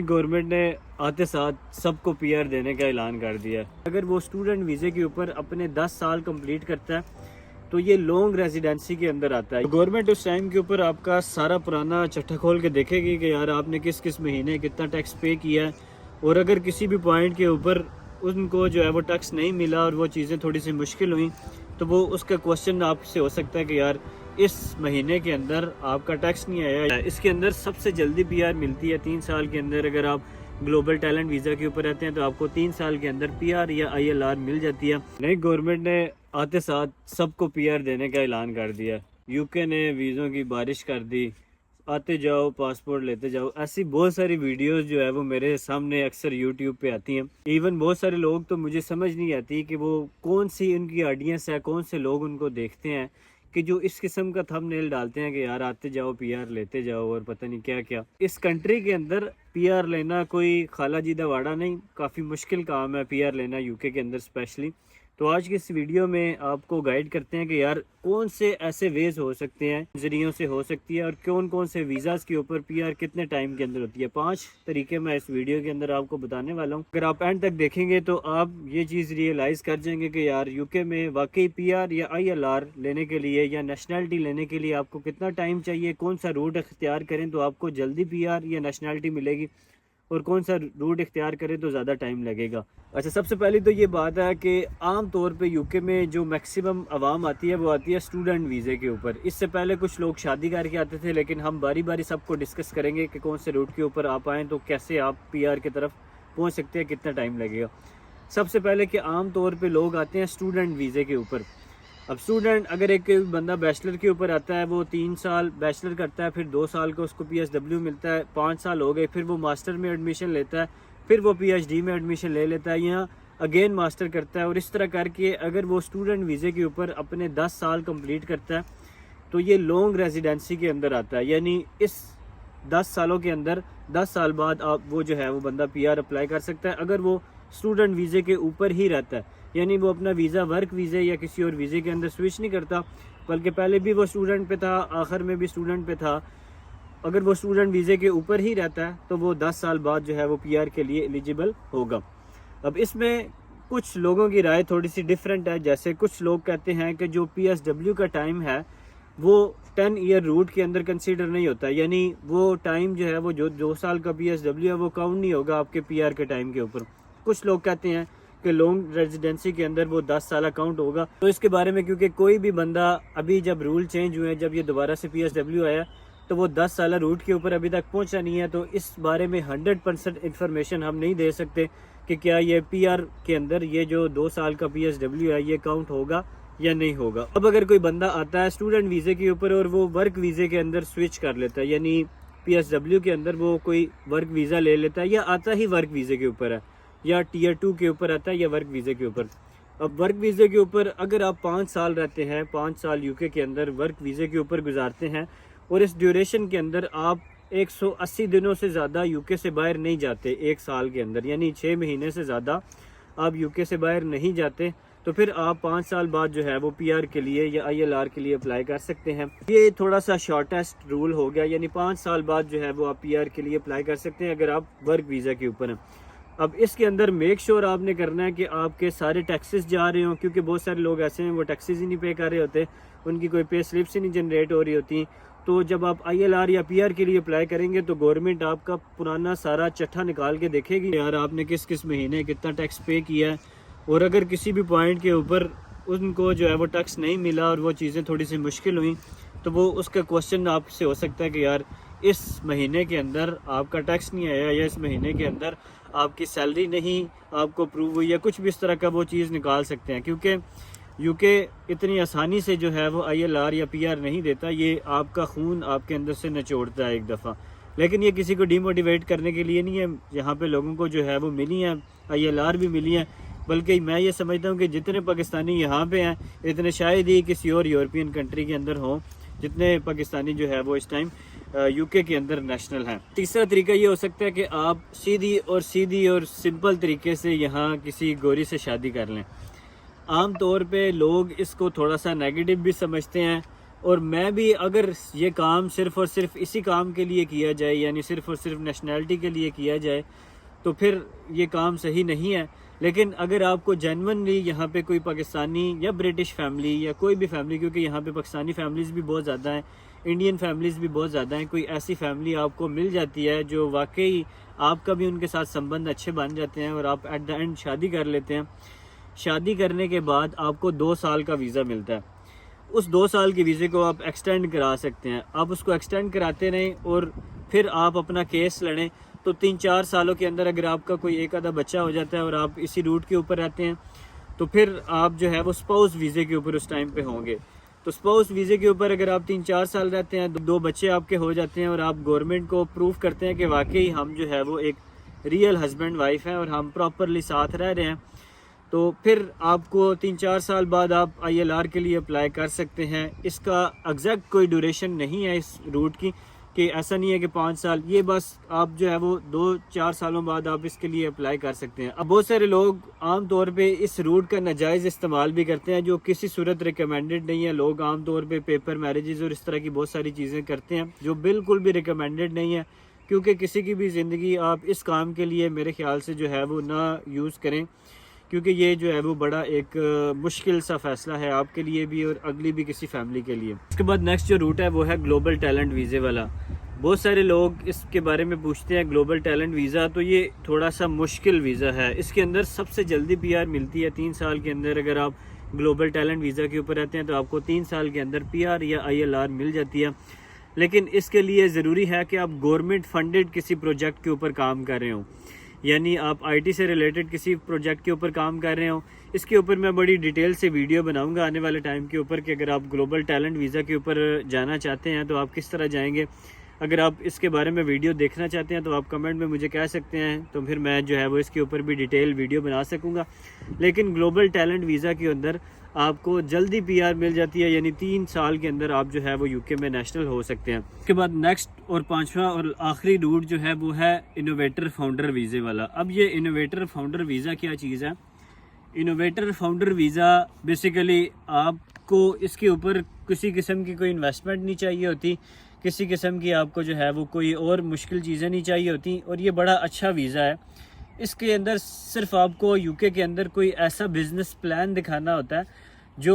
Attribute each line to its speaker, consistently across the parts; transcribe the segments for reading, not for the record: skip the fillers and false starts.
Speaker 1: Government ने आते साथ सबको पीआर देने का ऐलान कर दिया है। अगर वो स्टूडेंट वीज़े के ऊपर अपने 10 साल कंप्लीट करता है तो ये लॉन्ग रेजिडेंसी के अंदर आता है। गवर्नमेंट उस टाइम के ऊपर आपका सारा पुराना चट्टा खोल के देखेगी कि यार आपने किस किस महीने कितना टैक्स पे किया है, और अगर किसी भी पॉइंट के ऊपर उनको जो है वो टैक्स नहीं मिला और वो चीज़ें थोड़ी सी मुश्किल हुई तो वो उसका क्वेश्चन आपसे हो सकता है कि यार इस महीने के अंदर आपका टैक्स नहीं आया। इसके अंदर सबसे जल्दी पीआर मिलती है 3 साल के अंदर। अगर आप ग्लोबल टैलेंट वीज़ा के ऊपर रहते हैं तो आपको 3 साल के अंदर पीआर या आईएलआर मिल जाती है। नई गवर्नमेंट ने आते साथ सबको पीआर देने का ऐलान कर दिया। यूके ने वीज़ों की बारिश कर दी, आते जाओ पासपोर्ट लेते जाओ। ऐसी बहुत सारी वीडियोस जो है वो मेरे सामने अक्सर यूट्यूब पे आती हैं। इवन बहुत सारे लोग तो मुझे समझ नहीं आती कि वो कौन सी उनकी ऑडियंस है, कौन से लोग उनको देखते हैं कि जो इस किस्म का थंबनेल डालते हैं कि यार आते जाओ पीआर लेते जाओ और पता नहीं क्या क्या। इस कंट्री के अंदर पीआर लेना कोई खाला जी दवाड़ा नहीं, काफ़ी मुश्किल काम है पीआर लेना यूके के अंदर स्पेशली। तो आज की इस वीडियो में आपको गाइड करते हैं कि यार कौन से ऐसे वेज हो सकते हैं, जरियों से हो सकती है, और कौन कौन से वीज़ाज़ के ऊपर पीआर कितने टाइम के अंदर होती है। 5 तरीके मैं इस वीडियो के अंदर आपको बताने वाला हूँ। अगर आप एंड तक देखेंगे तो आप ये चीज़ रियलाइज़ कर जाएंगे कि यार यूके में वाकई पीआर या आईएलआर लेने के लिए या नेशनैलिटी लेने के लिए आपको कितना टाइम चाहिए, कौन सा रूट इख्तियार करें तो आपको जल्दी पीआर या नेशनैलिटी मिलेगी, और कौन सा रूट इख्तियार करें तो ज़्यादा टाइम लगेगा। अच्छा, सबसे पहले तो ये बात है कि आम तौर पे यूके में जो मैक्सिमम आवाम आती है वो आती है स्टूडेंट वीज़े के ऊपर। इससे पहले कुछ लोग शादी करके आते थे, लेकिन हम बारी बारी सबको डिस्कस करेंगे कि कौन से रूट के ऊपर आप आएँ तो कैसे आप पीआर की तरफ पहुँच सकते हैं, कितना टाइम लगेगा। सबसे पहले कि आम तौर पर लोग आते हैं स्टूडेंट वीज़े के ऊपर। अब स्टूडेंट अगर एक बंदा बैचलर के ऊपर आता है, वो 3 साल बैचलर करता है, फिर 2 साल का उसको पीएसडब्ल्यू मिलता है, 5 साल हो गए, फिर वो मास्टर में एडमिशन लेता है, फिर वो पीएचडी में एडमिशन ले लेता है, यहाँ अगेन मास्टर करता है, और इस तरह करके अगर वो स्टूडेंट वीज़े के ऊपर अपने 10 साल कंप्लीट करता है तो ये लॉन्ग रेजिडेंसी के अंदर आता है। यानी इस 10 सालों के अंदर 10 साल बाद आप वो जो है वो बंदा पीआर अप्लाई कर सकता है अगर वो स्टूडेंट वीज़े के ऊपर ही रहता है। यानी वो अपना वीज़ा वर्क वीज़े या किसी और वीज़े के अंदर स्विच नहीं करता, बल्कि पहले भी वो स्टूडेंट पे था, आखिर में भी स्टूडेंट पे था। अगर वो स्टूडेंट वीज़े के ऊपर ही रहता है तो वो 10 साल बाद जो है वो पीआर के लिए एलिजिबल होगा। अब इसमें कुछ लोगों की राय थोड़ी सी डिफरेंट है। जैसे कुछ लोग कहते हैं कि जो पीएसडब्ल्यू का टाइम है वो 10 ईयर रूट के अंदर कंसीडर नहीं होता, यानी वो टाइम जो है वो जो 2 साल का पीएसडब्ल्यू है वो काउंट नहीं होगा आपके पीआर के टाइम के ऊपर। कुछ लोग कहते हैं कि लॉन्ग रेजिडेंसी के अंदर वो 10 साल काउंट होगा। तो इसके बारे में, क्योंकि कोई भी बंदा अभी जब रूल चेंज हुए, जब ये दोबारा से पीएसडब्ल्यू आया तो वो 10 साल रूट के ऊपर अभी तक पहुंचा नहीं है, तो इस बारे में 100% इन्फॉर्मेशन हम नहीं दे सकते कि क्या ये पीआर के अंदर ये जो 2 साल का पीएसडब्ल्यू है ये काउंट होगा या नहीं होगा। अब अगर कोई बंदा आता है स्टूडेंट वीज़े के ऊपर और वो वर्क वीज़े के अंदर स्विच कर लेता है, यानी पीएसडब्ल्यू के अंदर वो कोई वर्क वीज़ा ले लेता है, या आता ही वर्क वीज़े के ऊपर है, या टीयर 2 के ऊपर आता है, या वर्क वीज़े के ऊपर। अब वर्क वीज़े के ऊपर अगर आप 5 साल रहते हैं, 5 साल यूके के अंदर वर्क वीज़े के ऊपर गुजारते हैं, और इस ड्यूरेशन के अंदर आप 180 दिनों से ज़्यादा यूके से बाहर नहीं जाते 1 साल के अंदर, यानी 6 महीने से ज़्यादा आप यूके से बाहर नहीं जाते, तो फिर आप 5 साल बाद जो है वो पीआर के लिए या आईएलआर के लिए अप्लाई कर सकते हैं। ये थोड़ा सा शॉर्टेस्ट रूल हो गया, यानी 5 साल बाद जो है वो आप पीआर के लिए अप्लाई कर सकते हैं अगर आप वर्क वीज़ा के ऊपर हैं। अब इसके अंदर मेक श्योर आपने करना है कि आपके सारे टैक्सेस जा रहे हों, क्योंकि बहुत सारे लोग ऐसे हैं वो टैक्सेस ही नहीं पे कर रहे होते, उनकी कोई पे स्लिप्स ही नहीं जनरेट हो रही होती। तो जब आप आईएलआर या पीआर के लिए अप्लाई करेंगे तो गवर्नमेंट आपका पुराना सारा चट्टा निकाल के देखेगी यार आपने किस किस महीने कितना टैक्स पे किया है, और अगर किसी भी पॉइंट के ऊपर उनको जो है वो टैक्स नहीं मिला और वो चीज़ें थोड़ी सी मुश्किल हुई तो वो उसका क्वेश्चन आपसे हो सकता है कि यार इस महीने के अंदर आपका टैक्स नहीं आया, या इस महीने के अंदर आपकी सैलरी नहीं आपको प्रूव हुई, या कुछ भी इस तरह का वो चीज़ निकाल सकते हैं। क्योंकि यूके इतनी आसानी से जो है वो आईएलआर या पीआर नहीं देता, ये आपका खून आपके अंदर से निचोड़ता है एक दफ़ा। लेकिन ये किसी को डीमोटिवेट करने के लिए नहीं है। यहाँ पे लोगों को जो है वो मिली है, आईएलआर भी मिली है, बल्कि मैं ये समझता हूँ कि जितने पाकिस्तानी यहाँ पे हैं इतने शायद ही किसी और यूरोपियन कंट्री के अंदर हों जितने पाकिस्तानी जो है वो इस टाइम यूके के अंदर नेशनल हैं। तीसरा तरीका ये हो सकता है कि आप सीधी और सिंपल तरीके से यहाँ किसी गोरी से शादी कर लें। आम तौर पे लोग इसको थोड़ा सा नेगेटिव भी समझते हैं और मैं भी अगर ये काम सिर्फ़ और सिर्फ इसी काम के लिए किया जाए, यानी सिर्फ़ और सिर्फ नेशनैलिटी के लिए किया जाए, तो फिर ये काम सही नहीं है। लेकिन अगर आपको जेन्युइनली यहाँ पे कोई पाकिस्तानी या ब्रिटिश फैमिली या कोई भी फैमिली, क्योंकि यहाँ पे पाकिस्तानी फैमिलीज़ भी बहुत ज़्यादा हैं, इंडियन फैमिलीज़ भी बहुत ज़्यादा हैं, कोई ऐसी फैमिली आपको मिल जाती है जो वाकई आपका भी उनके साथ संबंध अच्छे बन जाते हैं और आप एट द एंड शादी कर लेते हैं। शादी करने के बाद आपको 2 साल का वीज़ा मिलता है। उस 2 साल के वीज़े को आप एक्सटेंड करा सकते हैं। आप उसको एक्सटेंड कराते रहें और फिर आप अपना केस लड़ें, तो 3-4 सालों के अंदर अगर आपका कोई एक आधा बच्चा हो जाता है और आप इसी रूट के ऊपर रहते हैं, तो फिर आप जो है वो स्पाउस वीज़े के ऊपर उस टाइम पे होंगे। तो स्पाउस वीज़े के ऊपर अगर आप 3-4 साल रहते हैं, 2 बच्चे आपके हो जाते हैं और आप गवर्नमेंट को प्रूव करते हैं कि वाकई हम जो है वो एक रियल हस्बैंड वाइफ हैं और हम प्रॉपरली साथ रह रहे हैं, तो फिर आपको 3-4 साल बाद आप ILR के लिए अप्लाई कर सकते हैं। इसका एग्जैक्ट कोई ड्यूरेशन नहीं है इस रूट की, कि ऐसा नहीं है कि 5 साल, ये बस आप जो है वो 2-4 सालों बाद आप इसके लिए अप्लाई कर सकते हैं। अब बहुत सारे लोग आम तौर पे इस रूट का नाजायज़ इस्तेमाल भी करते हैं, जो किसी सूरत रिकमेंडेड नहीं है। लोग आम तौर पे पेपर मैरिजेस और इस तरह की बहुत सारी चीज़ें करते हैं जो बिल्कुल भी रिकमेंडेड नहीं है, क्योंकि किसी की भी ज़िंदगी आप इस काम के लिए मेरे ख्याल से जो है वो ना यूज़ करें, क्योंकि ये जो है वो बड़ा एक मुश्किल सा फ़ैसला है आपके लिए भी और अगली भी किसी फैमिली के लिए। उसके बाद नेक्स्ट जो रूट है वो है ग्लोबल टैलेंट वीज़े वाला। बहुत सारे लोग इसके बारे में पूछते हैं। ग्लोबल टैलेंट वीज़ा तो ये थोड़ा सा मुश्किल वीज़ा है। इसके अंदर सबसे जल्दी PR मिलती है 3 साल के अंदर। अगर आप ग्लोबल टैलेंट वीज़ा के ऊपर रहते हैं तो आपको 3 साल के अंदर PR या ILR मिल जाती है। लेकिन इसके लिए ज़रूरी है कि आप गवर्नमेंट फंडेड किसी प्रोजेक्ट के ऊपर काम कर रहे हों, यानी आप IT से रिलेटेड किसी प्रोजेक्ट के ऊपर काम कर रहे हो। इसके ऊपर मैं बड़ी डिटेल से वीडियो बनाऊंगा आने वाले टाइम के ऊपर कि अगर आप ग्लोबल टैलेंट वीज़ा के ऊपर जाना चाहते हैं तो आप किस तरह जाएंगे। अगर आप इसके बारे में वीडियो देखना चाहते हैं तो आप कमेंट में मुझे कह सकते हैं, तो फिर मैं जो है वो इसके ऊपर भी डिटेल वीडियो बना सकूँगा। लेकिन ग्लोबल टैलेंट वीज़ा के अंदर आपको जल्दी PR मिल जाती है, यानी 3 साल के अंदर आप जो है वो UK में नेशनल हो सकते हैं। उसके बाद नेक्स्ट और 5वां और आखिरी रूट जो है वो है इनोवेटर फाउंडर वीज़े वाला। अब ये इनोवेटर फाउंडर वीज़ा क्या चीज़ है? इनोवेटर फाउंडर वीज़ा बेसिकली आपको इसके ऊपर किसी किस्म की कोई इन्वेस्टमेंट नहीं चाहिए होती, किसी किस्म की आपको जो है वो कोई और मुश्किल चीज़ें नहीं चाहिए होती, और ये बड़ा अच्छा वीज़ा है। इसके अंदर सिर्फ आपको UK के अंदर कोई ऐसा बिज़नेस प्लान दिखाना होता है जो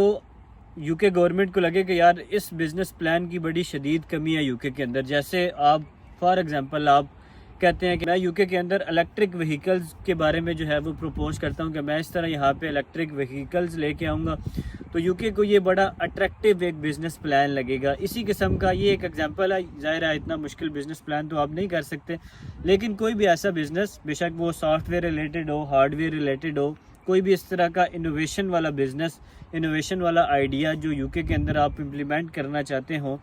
Speaker 1: UK गवर्नमेंट को लगे कि यार इस बिज़नेस प्लान की बड़ी शदीद कमी है UK के अंदर। जैसे आप फॉर एग्ज़ाम्पल आप कहते हैं कि मैं UK के अंदर इलेक्ट्रिक व्हीकल्स के बारे में जो है वो प्रपोज करता हूं कि मैं इस तरह यहाँ पे इलेक्ट्रिक व्हीकल्स लेके आऊँगा, तो UK को ये बड़ा अट्रैक्टिव एक बिज़नेस प्लान लगेगा। इसी किस्म का ये एक एग्जांपल है। ज़ाहिर है इतना मुश्किल बिज़नेस प्लान तो आप नहीं कर सकते, लेकिन कोई भी ऐसा बिज़नेस, बेशक वो सॉफ्टवेयर रिलेटेड हो, हार्डवेयर रिलेटेड हो, कोई भी इस तरह का इनोवेशन वाला बिज़नेस, इनोवेशन वाला आइडिया जो UK के अंदर आप इम्प्लीमेंट करना चाहते हो,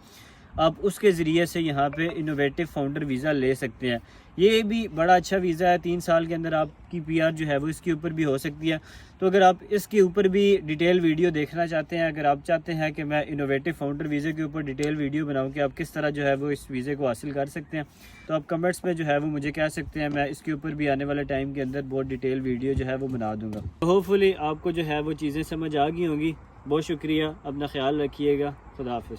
Speaker 1: आप उसके ज़रिए से यहाँ पे इनोवेटिव फाउंडर वीज़ा ले सकते हैं। ये भी बड़ा अच्छा वीज़ा है। 3 साल के अंदर आपकी PR जो है वो इसके ऊपर भी हो सकती है। तो अगर आप इसके ऊपर भी डिटेल वीडियो देखना चाहते हैं, अगर आप चाहते हैं कि मैं इनोवेटिव फाउंडर वीज़े के ऊपर डिटेल वीडियो बनाऊं कि आप किस तरह जो है वो इस वीज़े को हासिल कर सकते हैं, तो आप कमेंट्स में जो है वो मुझे कह सकते हैं। मैं इसके ऊपर भी आने वाले टाइम के अंदर बहुत डिटेल वीडियो जो है वो बना दूँगा। तो होपफुली आपको जो है वो चीज़ें समझ आ गई होंगी। बहुत शुक्रिया, अपना ख्याल रखिएगा। खुदा हाफिज़।